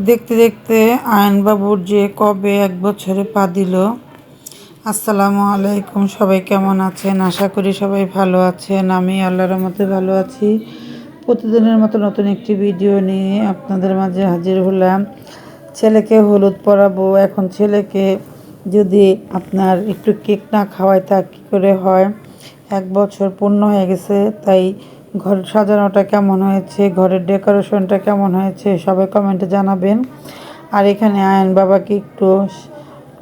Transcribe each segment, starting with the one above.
দেখতে দেখতে আয়নবাবুর যে কবে 1 বছরে পা দিল। আসসালামু আলাইকুম, সবাই কেমন আছেন? আশা করি সবাই ভালো আছেন। আমি আল্লাহর রহমতে ভালো আছি। প্রতিদিনের মতো নতুন একটি ভিডিও নিয়ে আপনাদের মাঝে হাজির হলাম। ছেলেকে হলুদ পরাবো। এখন ছেলেকে যদি আপনার একটু কেক না খাওয়ায় তা কী করে হয়? 1 বছর পূর্ণ হয়ে গেছে, তাই ঘর সাজানোটা কেমন হয়েছে, ঘরের ডেকোরেশনটা কেমন হয়েছে সবাই কমেন্টে জানাবেন। আর এখানে আয়ন বাবাকে একটু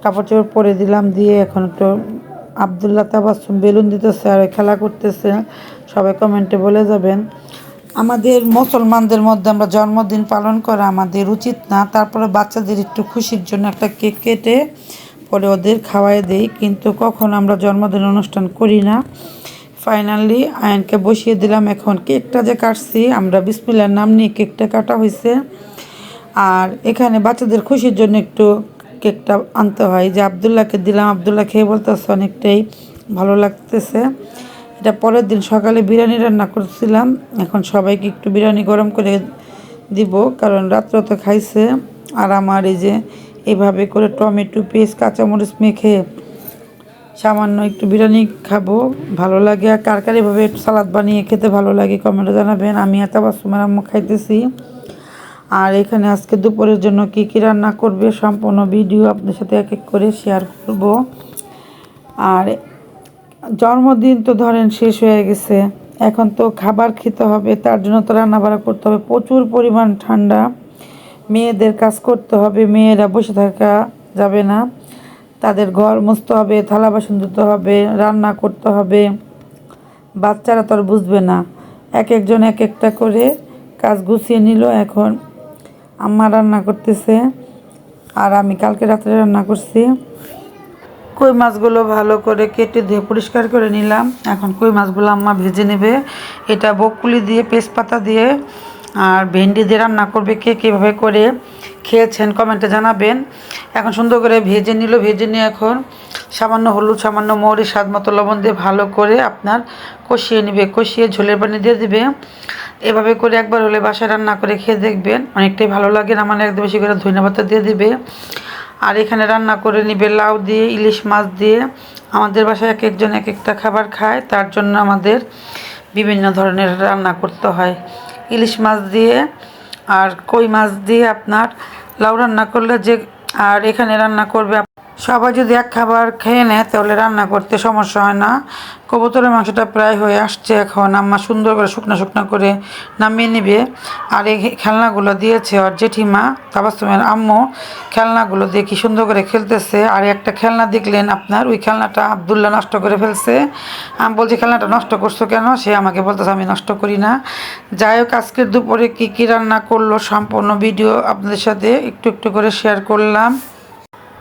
কাপড় চোপড় পরে দিলাম, দিয়ে এখন একটু আবদুল্লাহ তাবাসসুম বেলুন দিতেছে আর খেলা করতেছে। সবাই কমেন্টে বলে যাবেন। আমাদের মুসলমানদের মধ্যে আমরা জন্মদিন পালন করা আমাদের উচিত না, তারপরে বাচ্চাদের একটু খুশির জন্য একটা কেক কেটে পরে ওদের খাওয়াই দেই, কিন্তু কখন আমরা জন্মদিন অনুষ্ঠান করি না। ফাইনালি আয়নকে বসিয়ে দিলাম। এখন কেকটা যে কাটছি আমরা বিসমিল্লাহর নাম নিয়ে কেকটা কাটা হয়েছে। আর এখানে বাচ্চাদের খুশির জন্য একটু কেকটা আনতে হয়, যে আবদুল্লাহকে দিলাম। আবদুল্লাহ খেয়ে বলতেছে অনেকটাই ভালো লাগতেছে। এটা পরের দিন সকালে বিরিয়ানি রান্না করছিলাম। এখন সবাইকে একটু বিরিয়ানি গরম করে দিব, কারণ রাত্রে তো খাইছে। আর আমার এই যে এভাবে করে টমেটো পেস্ট কাঁচামরিচ মেখে সামান্য একটু বিরিয়ানি খাবো, ভালো লাগে। আর কার কার এভাবে সালাদ বানিয়ে খেতে ভালো লাগে কমেন্টে জানাবেন। আমি আর তাবাসসুমের আম্মু খাইতেছি। আর এখানে আজকে দুপুরের জন্য কী কী রান্না করবে সম্পূর্ণ ভিডিও আপনাদের সাথে এক এক করে শেয়ার করব। আর জন্মদিন তো ধরেন শেষ হয়ে গেছে, এখন তো খাবার খেতে হবে, তার জন্য তো রান্নাবাড়া করতে হবে। প্রচুর পরিমাণ ঠান্ডা, মেয়েদের কাজ করতে হবে, মেয়েরা বসে থাকা যাবে না। তাদের ঘর মুছতে হবে, থালা বাসন ধুতে হবে, রান্না করতে হবে। বাচ্চারা তো আর বুঝবে না। এক একজন এক একটা করে কাজ গুছিয়ে নিল। এখন আম্মা রান্না করতেছে আর আমি কালকে রাত্রে রান্না করছি। কই মাছগুলো ভালো করে কেটে ধুয়ে পরিষ্কার করে নিলাম। এখন কই মাছগুলো আম্মা ভেজে নেবে। এটা বকুলি দিয়ে তেজপাতা দিয়ে আর ভেন্ডি দিয়ে রান্না করবে। কে কীভাবে করে খেয়েছেন কমেন্টে জানাবেন। এখন সুন্দর করে ভেজে নিল। ভেজে নিয়ে এখন সামান্য হলুদ, সামান্য মরিচ, স্বাদ মতো লবণ দিয়ে ভালো করে আপনার কষিয়ে নেবে। কষিয়ে ঝোলের পানি দিয়ে দিবে। এভাবে করে একবার হলে বাসায় রান্না করে খেয়ে দেখবেন, অনেকটাই ভালো লাগে। না মানে একদম বেশি করে ধনিয়া পাতা দিয়ে দিবে। আর এখানে রান্না করে নিবে লাউ দিয়ে, ইলিশ মাছ দিয়ে। আমাদের বাসায় এক একজন এক একটা খাবার খায়, তার জন্য আমাদের বিভিন্ন ধরনের রান্না করতে হয়। ইলিশ মাছ দিয়ে আর কই মাছ দিয়ে আপনার লাউ রান্না করলে যে, আর এখানে রান্না করবে সবাই যদি এক খাবার খেয়ে নেয় তাহলে রান্না করতে সমস্যা হয় না। কবুতরের মাংসটা প্রায় হয়ে আসছে। এখন আম্মা সুন্দর করে শুকনো শুকনো করে নামিয়ে নিবে। আর এই খেলনাগুলো দিয়েছে আর জেঠিমা তাবাসসুমের আম্মু, খেলনাগুলো দিয়ে কি সুন্দর করে খেলতেছে। আর একটা খেলনা দেখলেন আপনার, ওই খেলনাটা আবদুল্লাহ নষ্ট করে ফেলছে। আমি বলছি খেলনাটা নষ্ট করছো কেন? সে আমাকে বলতেছে আমি নষ্ট করি না। যাই হোক, আজকের দুপুরে কী কী রান্না করলো সম্পূর্ণ ভিডিও আপনাদের সাথে একটু একটু করে শেয়ার করলাম।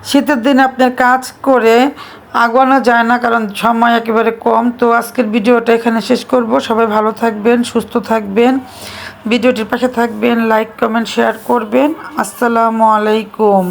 শীতের দিনে আপনার কাজ করে আগানো যায় না, কারণ সময় একেবারে কম। তো আজকের ভিডিওটা এখানে শেষ করব। সবাই ভালো থাকবেন, সুস্থ থাকবেন, ভিডিওটির পাশে থাকবেন, লাইক কমেন্ট শেয়ার করবেন। আসসালামু আলাইকুম।